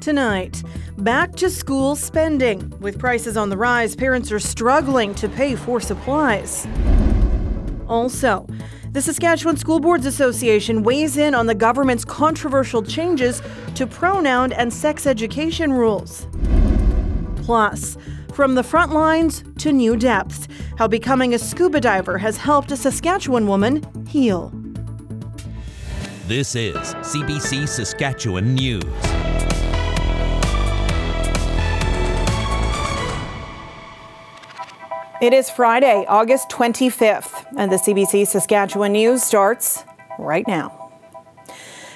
Tonight, back to school spending. With prices on the rise, parents are struggling to pay for supplies. Also, the Saskatchewan School Boards Association weighs in on the government's controversial changes to pronoun and sex education rules. Plus, from the front lines to new depths, how becoming a scuba diver has helped a Saskatchewan woman heal. This is CBC Saskatchewan News. It is Friday, August 25th, and the CBC Saskatchewan News starts right now.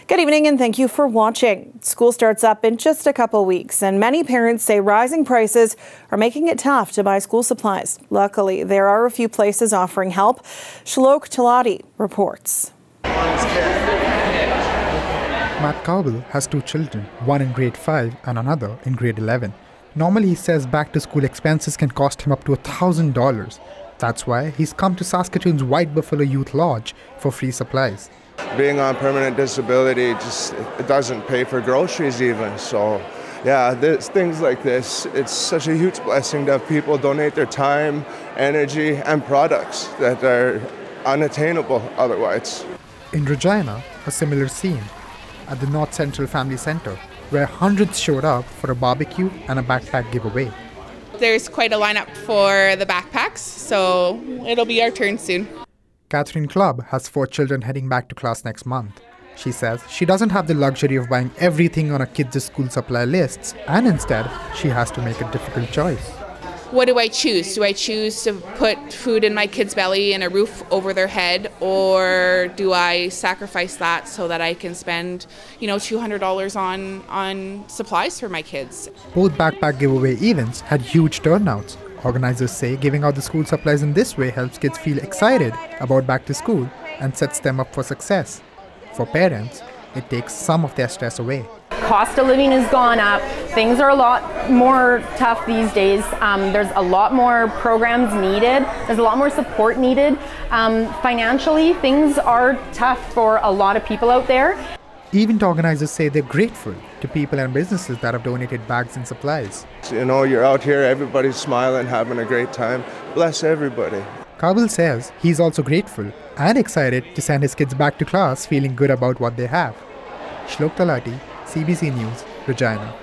Good evening and thank you for watching. School starts up in just a couple weeks, and many parents say rising prices are making it tough to buy school supplies. Luckily, there are a few places offering help. Shlok Talati reports. Matt Cowbell has two children, one in grade 5 and another in grade 11. Normally, he says back-to-school expenses can cost him up to $1,000. That's why he's come to Saskatchewan's White Buffalo Youth Lodge for free supplies. Being on permanent disability, it doesn't pay for groceries even. So, yeah, there's things like this. It's such a huge blessing to have people donate their time, energy, and products that are unattainable otherwise. In Regina, a similar scene at the North Central Family Centre, where hundreds showed up for a barbecue and a backpack giveaway. There's quite a lineup for the backpacks, so it'll be our turn soon. Catherine Clubb has 4 children heading back to class next month. She says she doesn't have the luxury of buying everything on her kids' school supply lists, and instead, she has to make a difficult choice. What do I choose? Do I choose to put food in my kid's belly and a roof over their head, or do I sacrifice that so that I can spend, $200 on supplies for my kids? Both backpack giveaway events had huge turnouts. Organizers say giving out the school supplies in this way helps kids feel excited about back to school and sets them up for success. For parents, it takes some of their stress away. Cost of living has gone up. Things are a lot more tough these days. There's a lot more programs needed. There's a lot more support needed. Financially, things are tough for a lot of people out there. Event organizers say they're grateful to people and businesses that have donated bags and supplies. You're out here, everybody's smiling, having a great time. Bless everybody. Cowbell says he's also grateful and excited to send his kids back to class feeling good about what they have. Shlok Talati, CBC News, Regina.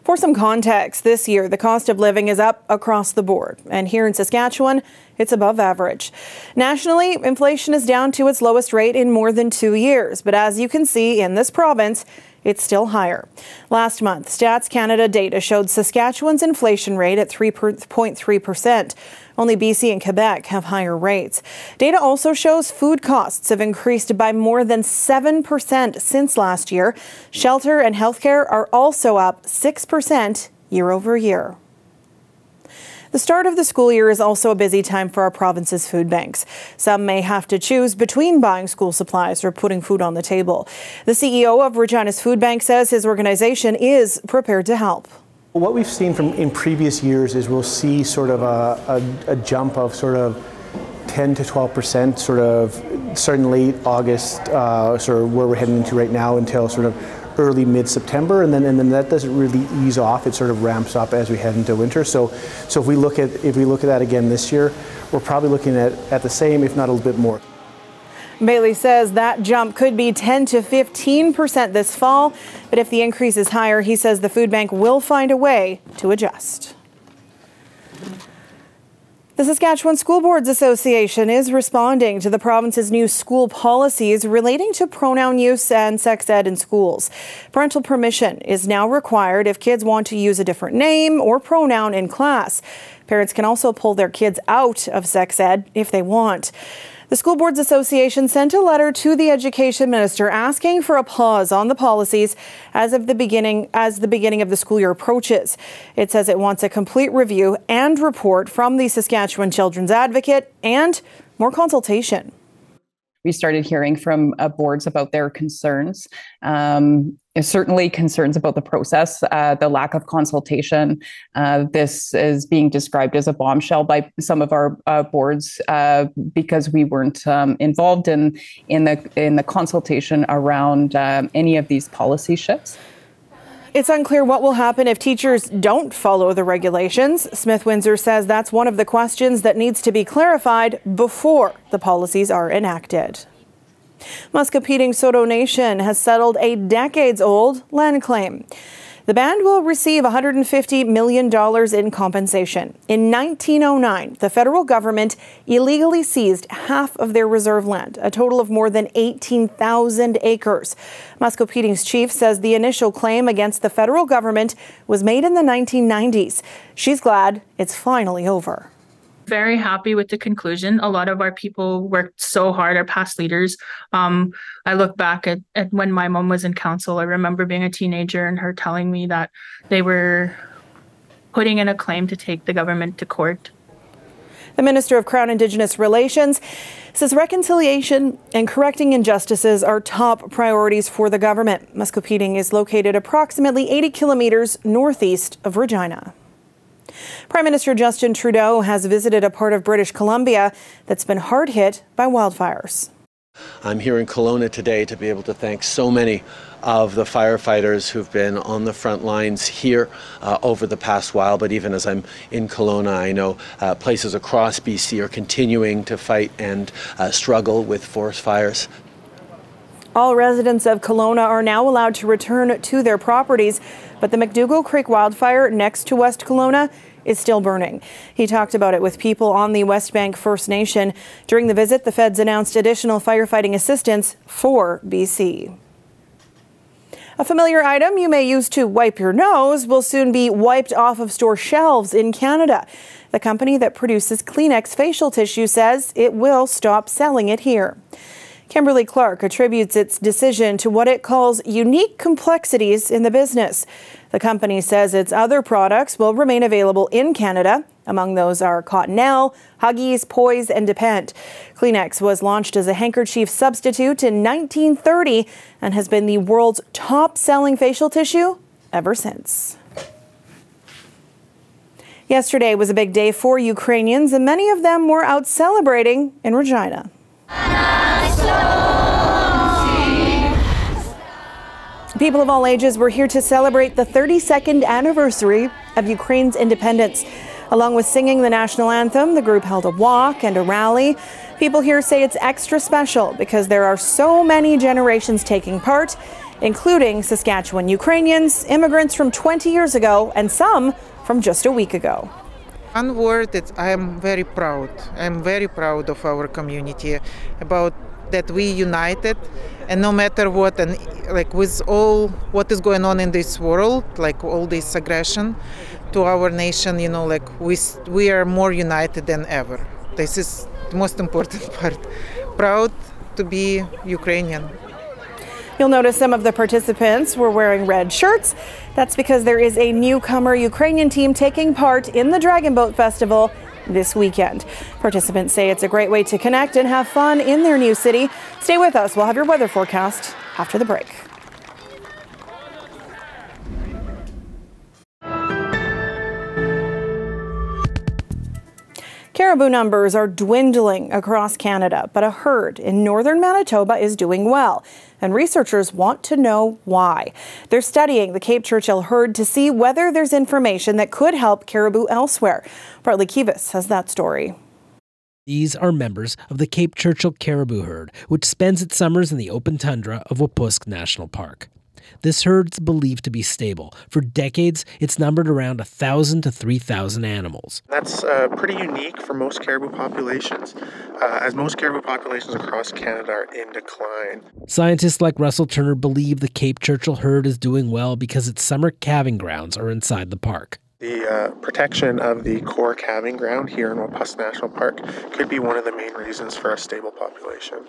For some context, this year the cost of living is up across the board, and here in Saskatchewan, it's above average. Nationally, inflation is down to its lowest rate in more than 2 years, but as you can see in this province, it's still higher. Last month, Stats Canada data showed Saskatchewan's inflation rate at 3.3%. Only BC and Quebec have higher rates. Data also shows food costs have increased by more than 7% since last year. Shelter and healthcare are also up 6% year over year. The start of the school year is also a busy time for our province's food banks. Some may have to choose between buying school supplies or putting food on the table. The CEO of Regina's Food Bank says his organization is prepared to help. What we've seen in previous years is we'll see sort of a jump of sort of 10 to 12%, sort of starting late August, sort of where we're heading into right now, until sort of early mid-September, and then that doesn't really ease off. It sort of ramps up as we head into winter. So if we look at that again this year, we're probably looking at the same, if not a little bit more. Bailey says that jump could be 10 to 15% this fall, but if the increase is higher, he says the food bank will find a way to adjust. The Saskatchewan School Boards Association is responding to the province's new school policies relating to pronoun use and sex ed in schools. Parental permission is now required if kids want to use a different name or pronoun in class. Parents can also pull their kids out of sex ed if they want. The School Boards Association sent a letter to the Education Minister asking for a pause on the policies as the beginning of the school year approaches. It says it wants a complete review and report from the Saskatchewan Children's Advocate and more consultation. We started hearing from boards about their concerns. Certainly concerns about the process, the lack of consultation. This is being described as a bombshell by some of our boards because we weren't involved in the consultation around any of these policy shifts. It's unclear what will happen if teachers don't follow the regulations. Smith Windsor says that's one of the questions that needs to be clarified before the policies are enacted. Muscopetang Soto Nation has settled a decades-old land claim. The band will receive $150 million in compensation. In 1909, the federal government illegally seized half of their reserve land, a total of more than 18,000 acres. Muscopetang's chief says the initial claim against the federal government was made in the 1990s. She's glad it's finally over. Very happy with the conclusion. A lot of our people worked so hard, our past leaders. I look back at when my mom was in council. I remember being a teenager and her telling me that they were putting in a claim to take the government to court. The Minister of Crown Indigenous Relations says reconciliation and correcting injustices are top priorities for the government. Muscopetang is located approximately 80 kilometers northeast of Regina. Prime Minister Justin Trudeau has visited a part of British Columbia that's been hard hit by wildfires. I'm here in Kelowna today to be able to thank so many of the firefighters who've been on the front lines here over the past while. But even as I'm in Kelowna, I know places across BC are continuing to fight and struggle with forest fires. All residents of Kelowna are now allowed to return to their properties, but the McDougall Creek wildfire next to West Kelowna is still burning. He talked about it with people on the West Bank First Nation. During the visit, the feds announced additional firefighting assistance for BC. A familiar item you may use to wipe your nose will soon be wiped off of store shelves in Canada. The company that produces Kleenex facial tissue says it will stop selling it here. Kimberly Clark attributes its decision to what it calls unique complexities in the business. The company says its other products will remain available in Canada. Among those are Cottonelle, Huggies, Poise, and Depend. Kleenex was launched as a handkerchief substitute in 1930 and has been the world's top-selling facial tissue ever since. Yesterday was a big day for Ukrainians, and many of them were out celebrating in Regina. People of all ages were here to celebrate the 32nd anniversary of Ukraine's independence. Along with singing the national anthem, the group held a walk and a rally. People here say it's extra special because there are so many generations taking part, including Saskatchewan Ukrainians, immigrants from 20 years ago, and some from just a week ago. One word that I am very proud. I'm very proud of our community about that we united, and no matter what, and like with all what is going on in this world, like all this aggression to our nation, you know, like we are more united than ever. This is the most important part. Proud to be Ukrainian. You'll notice some of the participants were wearing red shirts. That's because there is a newcomer Ukrainian team taking part in the Dragon Boat Festival this weekend. Participants say it's a great way to connect and have fun in their new city. Stay with us. We'll have your weather forecast after the break. Caribou numbers are dwindling across Canada, but a herd in northern Manitoba is doing well, and researchers want to know why. They're studying the Cape Churchill herd to see whether there's information that could help caribou elsewhere. Bartley Kivas has that story. These are members of the Cape Churchill caribou herd, which spends its summers in the open tundra of Wapusk National Park. This herd is believed to be stable. For decades, it's numbered around 1,000 to 3,000 animals. That's pretty unique for most caribou populations, as most caribou populations across Canada are in decline. Scientists like Russell Turner believe the Cape Churchill herd is doing well because its summer calving grounds are inside the park. The protection of the core calving ground here in Wapusk National Park could be one of the main reasons for a stable population.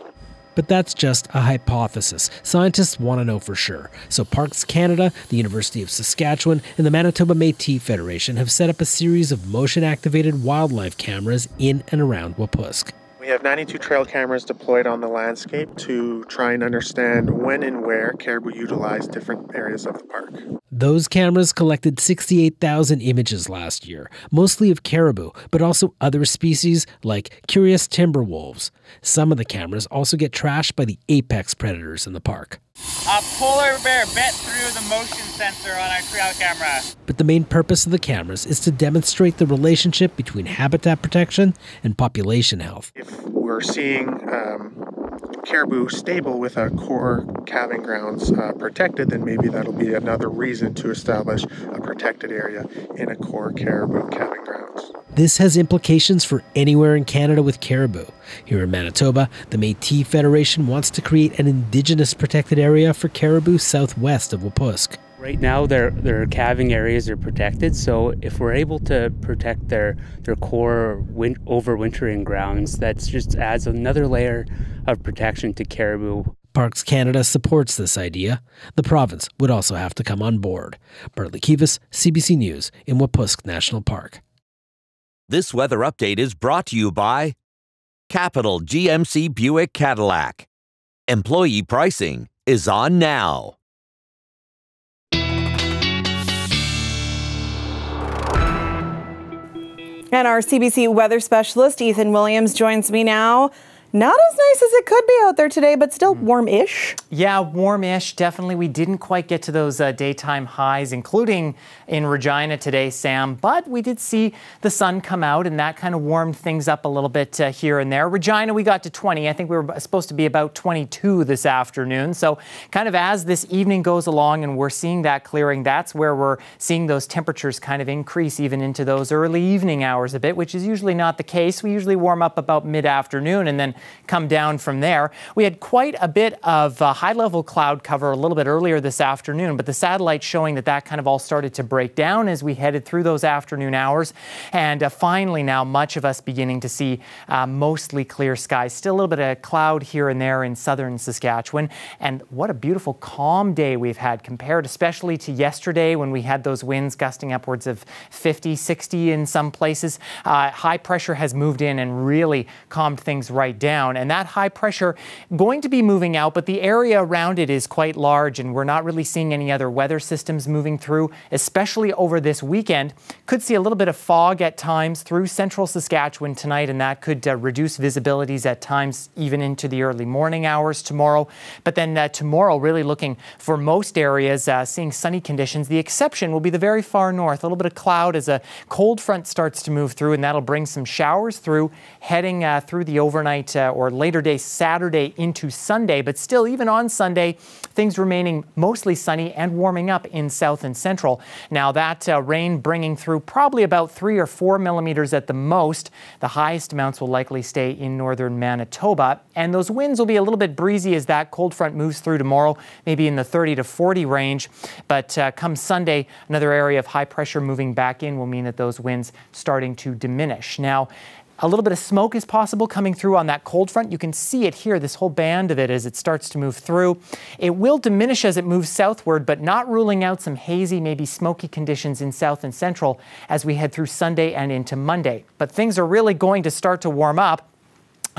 But that's just a hypothesis. Scientists want to know for sure. So Parks Canada, the University of Saskatchewan, and the Manitoba Métis Federation have set up a series of motion-activated wildlife cameras in and around Wapusk. We have 92 trail cameras deployed on the landscape to try and understand when and where caribou utilize different areas of the park. Those cameras collected 68,000 images last year, mostly of caribou, but also other species like curious timber wolves. Some of the cameras also get trashed by the apex predators in the park. A polar bear bit through the motion sensor on our trail camera. But the main purpose of the cameras is to demonstrate the relationship between habitat protection and population health. If we're seeing caribou stable with a core calving grounds protected, then maybe that'll be another reason to establish a protected area in a core caribou calving grounds. This has implications for anywhere in Canada with caribou. Here in Manitoba, the Métis Federation wants to create an Indigenous protected area for caribou southwest of Wapusk. Right now, their calving areas are protected, so if we're able to protect their core overwintering grounds, that just adds another layer of protection to caribou. Parks Canada supports this idea. The province would also have to come on board. Bartley Kivas, CBC News in Wapusk National Park. This weather update is brought to you by Capital GMC Buick Cadillac. Employee pricing is on now. And our CBC weather specialist, Ethan Williams, joins me now. Not as nice as it could be out there today, but still warm-ish. Yeah, warm-ish. Definitely. We didn't quite get to those daytime highs, including in Regina today, Sam. But we did see the sun come out, and that kind of warmed things up a little bit here and there. Regina, we got to 20. I think we were supposed to be about 22 this afternoon. So kind of as this evening goes along and we're seeing that clearing, that's where we're seeing those temperatures kind of increase even into those early evening hours a bit, which is usually not the case. We usually warm up about mid-afternoon and then come down from there. We had quite a bit of high-level cloud cover a little bit earlier this afternoon, but the satellite showing that kind of all started to break down as we headed through those afternoon hours. And finally now, much of us beginning to see mostly clear skies. Still a little bit of cloud here and there in southern Saskatchewan. And what a beautiful calm day we've had compared especially to yesterday when we had those winds gusting upwards of 50, 60 in some places. High pressure has moved in and really calmed things right down. And that high pressure going to be moving out, but the area around it is quite large and we're not really seeing any other weather systems moving through, especially over this weekend. Could see a little bit of fog at times through central Saskatchewan tonight, and that could reduce visibilities at times even into the early morning hours tomorrow. But then tomorrow, really looking for most areas, seeing sunny conditions. The exception will be the very far north, a little bit of cloud as a cold front starts to move through, and that'll bring some showers through, heading through the overnight or later day Saturday into Sunday. But still, even on Sunday, things remaining mostly sunny and warming up in south and central. Now that rain bringing through probably about 3 or 4 millimeters at the most. The highest amounts will likely stay in northern Manitoba. And those winds will be a little bit breezy as that cold front moves through tomorrow, maybe in the 30 to 40 range. But come Sunday, another area of high pressure moving back in will mean that those winds starting to diminish. Now, a little bit of smoke is possible coming through on that cold front. You can see it here, this whole band of it as it starts to move through. It will diminish as it moves southward, but not ruling out some hazy, maybe smoky conditions in south and central as we head through Sunday and into Monday. But things are really going to start to warm up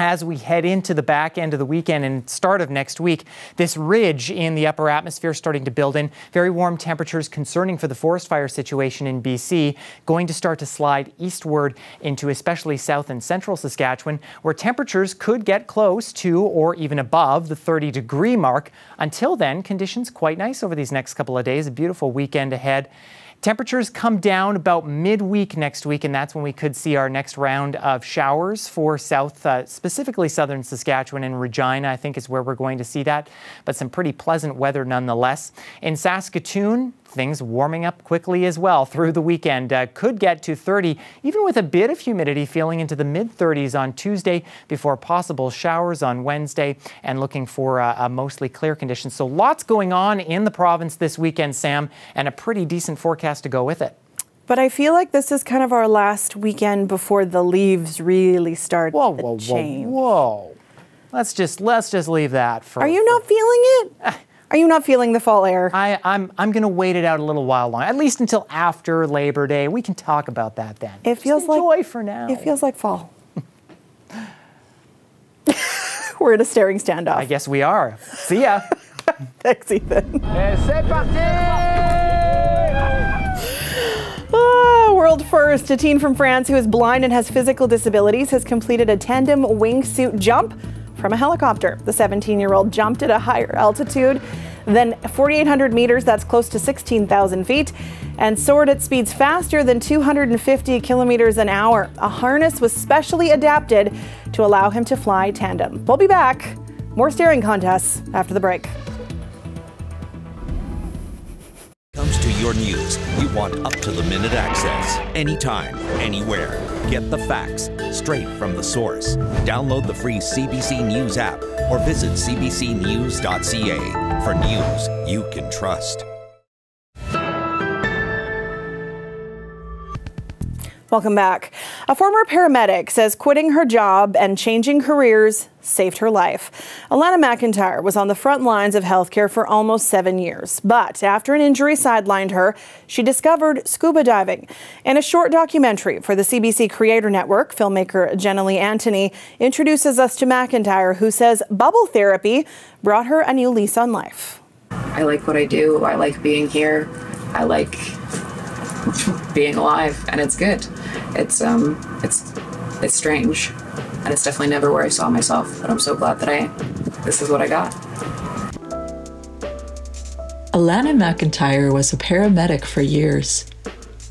as we head into the back end of the weekend and start of next week. This ridge in the upper atmosphere starting to build in. Very warm temperatures concerning for the forest fire situation in BC, going to start to slide eastward into especially south and central Saskatchewan, where temperatures could get close to or even above the 30-degree mark. Until then, conditions quite nice over these next couple of days. A beautiful weekend ahead. Temperatures come down about midweek next week, and that's when we could see our next round of showers for specifically southern Saskatchewan and Regina, I think is where we're going to see that. But some pretty pleasant weather nonetheless. In Saskatoon, things warming up quickly as well through the weekend. Could get to 30, even with a bit of humidity, feeling into the mid-30s on Tuesday before possible showers on Wednesday, and looking for mostly clear conditions. So lots going on in the province this weekend, Sam, and a pretty decent forecast to go with it. But I feel like this is kind of our last weekend before the leaves really start to change. Whoa. Let's just leave that for... Are you not feeling it? Are you not feeling the fall air? I'm going to wait it out a little while longer, at least until after Labor Day. We can talk about that then. It feels like enjoy for now. It feels like fall. We're in a staring standoff. I guess we are. See ya. Thanks, Ethan. C'est parti! World first. A teen from France who is blind and has physical disabilities has completed a tandem wingsuit jump from a helicopter. The 17-year-old jumped at a higher altitude Then 4,800 meters, that's close to 16,000 feet, and soared at speeds faster than 250 kilometers an hour. A harness was specially adapted to allow him to fly tandem. We'll be back. More staring contests after the break. Comes to your news, you want up-to-the-minute access. Anytime, anywhere. Get the facts straight from the source. Download the free CBC News app or visit cbcnews.ca for news you can trust. Welcome back. A former paramedic says quitting her job and changing careers saved her life. Alana McIntyre was on the front lines of healthcare for almost 7 years. But after an injury sidelined her, she discovered scuba diving. In a short documentary for the CBC Creator Network, filmmaker Jenna Lee Anthony introduces us to McIntyre, who says bubble therapy brought her a new lease on life. I like what I do. I like being here. I like being alive, and it's good. It's strange, and it's definitely never where I saw myself, but I'm so glad that this is what I got. Alana McIntyre was a paramedic for years.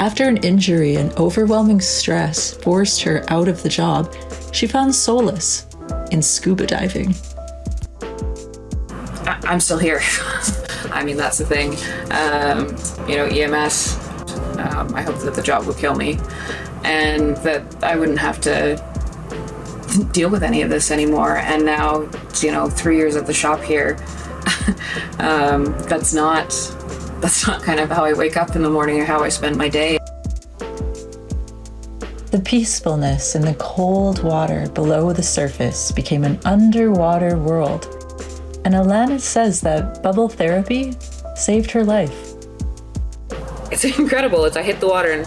After an injury and overwhelming stress forced her out of the job, she found solace in scuba diving. I'm still here. I mean, that's the thing. EMS, I hope that the job would kill me and that I wouldn't have to deal with any of this anymore. And now, 3 years at the shop here, that's not kind of how I wake up in the morning or how I spend my day. The peacefulness in the cold water below the surface became an underwater world. And Alana says that bubble therapy saved her life. It's incredible. I hit the water and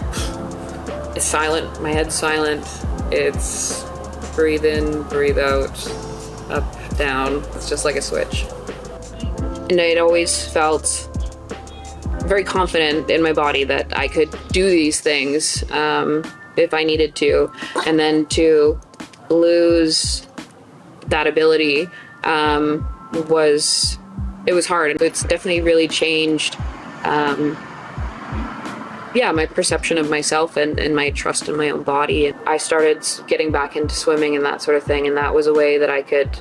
it's silent. My head's silent. It's breathe in, breathe out, up, down. It's just like a switch. And I'd always felt very confident in my body that I could do these things if I needed to. And then to lose that ability was hard. It's definitely really changed my perception of myself and my trust in my own body. And I started getting back into swimming and that sort of thing, and that was a way that I could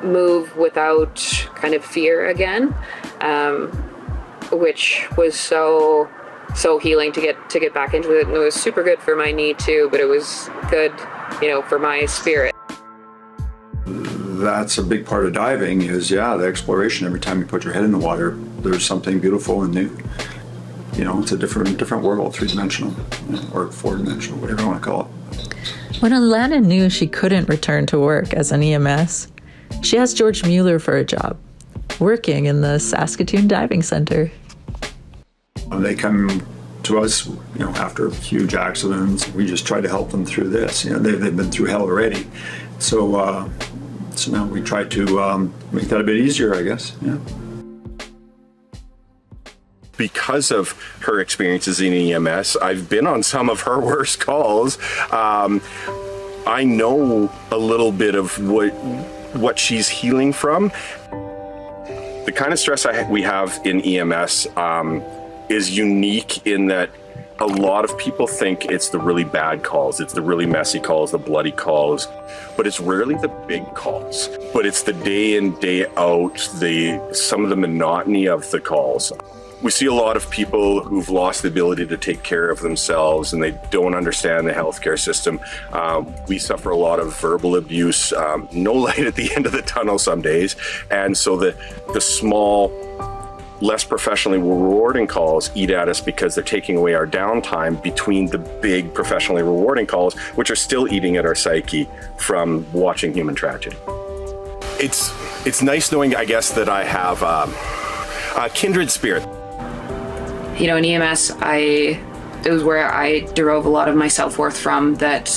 move without kind of fear again, which was so healing to get back into it. And it was super good for my knee too, but it was good, for my spirit. That's a big part of diving is, the exploration. Every time you put your head in the water, there's something beautiful and new. It's a different world, three-dimensional or four-dimensional, whatever you want to call it. When Alana knew she couldn't return to work as an EMS, she asked George Mueller for a job, working in the Saskatoon Diving Center. They come to us, after huge accidents. We just try to help them through this. They've been through hell already. So now we try to make that a bit easier, I guess. Yeah. Because of her experiences in EMS, I've been on some of her worst calls. I know a little bit of what she's healing from. The kind of stress we have in EMS is unique in that a lot of people think it's the really bad calls, it's the really messy calls, the bloody calls, but it's rarely the big calls. But it's the day in, day out, some of the monotony of the calls. We see a lot of people who've lost the ability to take care of themselves and they don't understand the healthcare system. We suffer a lot of verbal abuse, no light at the end of the tunnel some days. And so the small, less professionally rewarding calls eat at us because they're taking away our downtime between the big professionally rewarding calls, which are still eating at our psyche from watching human tragedy. It's nice knowing, I guess, that I have a kindred spirit. In EMS, it was where I derove a lot of my self-worth from, that,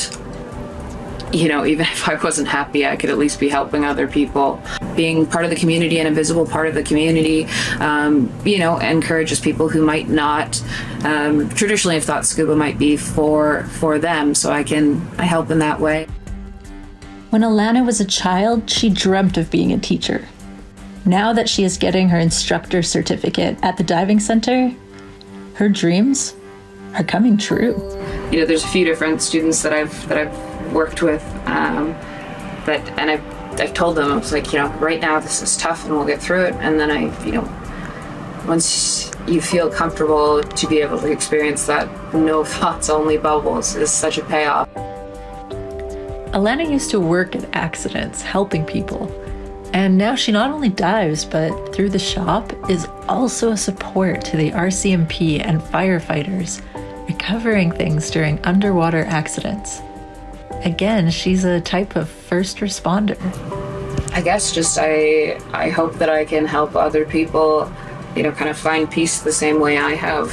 even if I wasn't happy, I could at least be helping other people. Being part of the community and a visible part of the community, encourages people who might not traditionally have thought scuba might be for them, so I help in that way. When Alana was a child, she dreamt of being a teacher. Now that she is getting her instructor certificate at the diving center, her dreams are coming true. You know, there's a few different students that I've worked with, and I've told them, I was like, you know, right now this is tough and we'll get through it. And then once you feel comfortable to be able to experience that no thoughts, only bubbles is such a payoff. Alana used to work at accidents, helping people. And now she not only dives, but through the shop is also a support to the RCMP and firefighters, recovering things during underwater accidents. Again, she's a type of first responder. I guess just I hope that I can help other people, you know, kind of find peace the same way I have,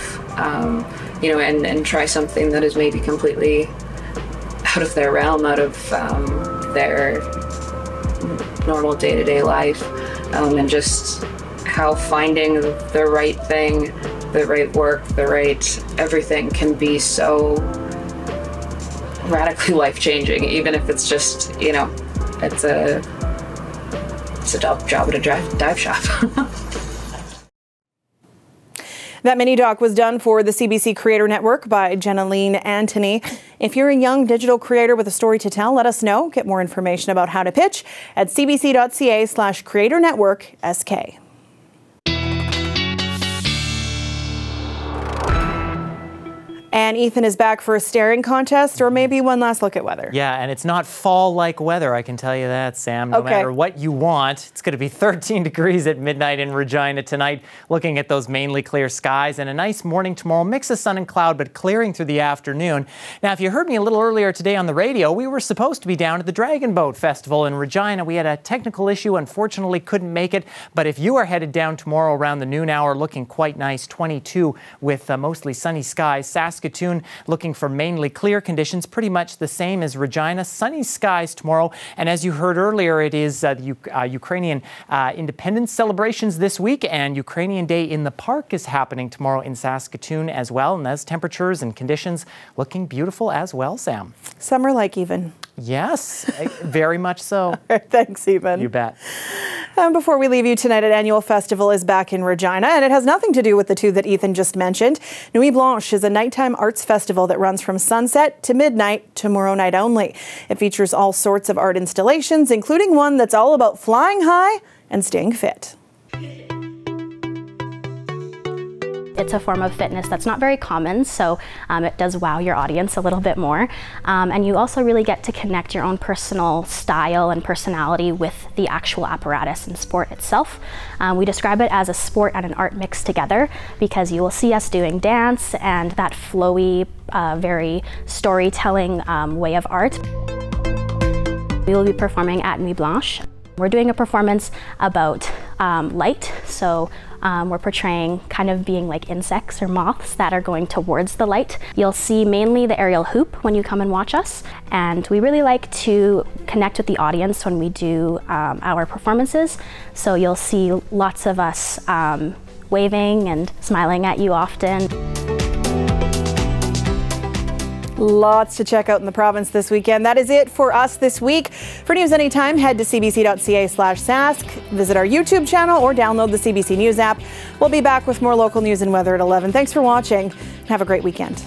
you know, and try something that is maybe completely out of their realm, out of their normal day-to-day life, and just how finding the right thing, the right work, the right everything can be so radically life-changing, even if it's just, you know, it's a job at a dive shop. That mini doc was done for the CBC Creator Network by Jenaline Antony. If you're a young digital creator with a story to tell, let us know. Get more information about how to pitch at cbc.ca/creatornetwork.sk. And Ethan is back for a staring contest, or maybe one last look at weather. Yeah, and it's not fall-like weather, I can tell you that, Sam. No matter what you want, it's going to be 13 degrees at midnight in Regina tonight, looking at those mainly clear skies, and a nice morning tomorrow, mix of sun and cloud, but clearing through the afternoon. Now, if you heard me a little earlier today on the radio, we were supposed to be down at the Dragon Boat Festival in Regina. We had a technical issue, unfortunately couldn't make it, but if you are headed down tomorrow around the noon hour, looking quite nice, 22 with mostly sunny skies. Saskatoon looking for mainly clear conditions, pretty much the same as Regina. Sunny skies tomorrow. And as you heard earlier, it is the Ukrainian independence celebrations this week, and Ukrainian Day in the Park is happening tomorrow in Saskatoon as well. And those temperatures and conditions looking beautiful as well, Sam. Summer-like even. Yes, very much so. Thanks, Eben. You bet. Before we leave you tonight, an annual festival is back in Regina, and it has nothing to do with the two that Ethan just mentioned. Nuit Blanche is a nighttime arts festival that runs from sunset to midnight, tomorrow night only. It features all sorts of art installations, including one that's all about flying high and staying fit. It's a form of fitness that's not very common, so it does wow your audience a little bit more. And you also really get to connect your own personal style and personality with the actual apparatus and sport itself. We describe it as a sport and an art mixed together because you will see us doing dance and that flowy, very storytelling way of art. We will be performing at Nuit Blanche. We're doing a performance about light, so we're portraying kind of being like insects or moths that are going towards the light. You'll see mainly the aerial hoop when you come and watch us, and we really like to connect with the audience when we do our performances, so you'll see lots of us waving and smiling at you often. Lots to check out in the province this weekend. That is it for us this week. For news anytime, head to cbc.ca/sask, visit our YouTube channel, or download the CBC News app. We'll be back with more local news and weather at 11. Thanks for watching. Have a great weekend.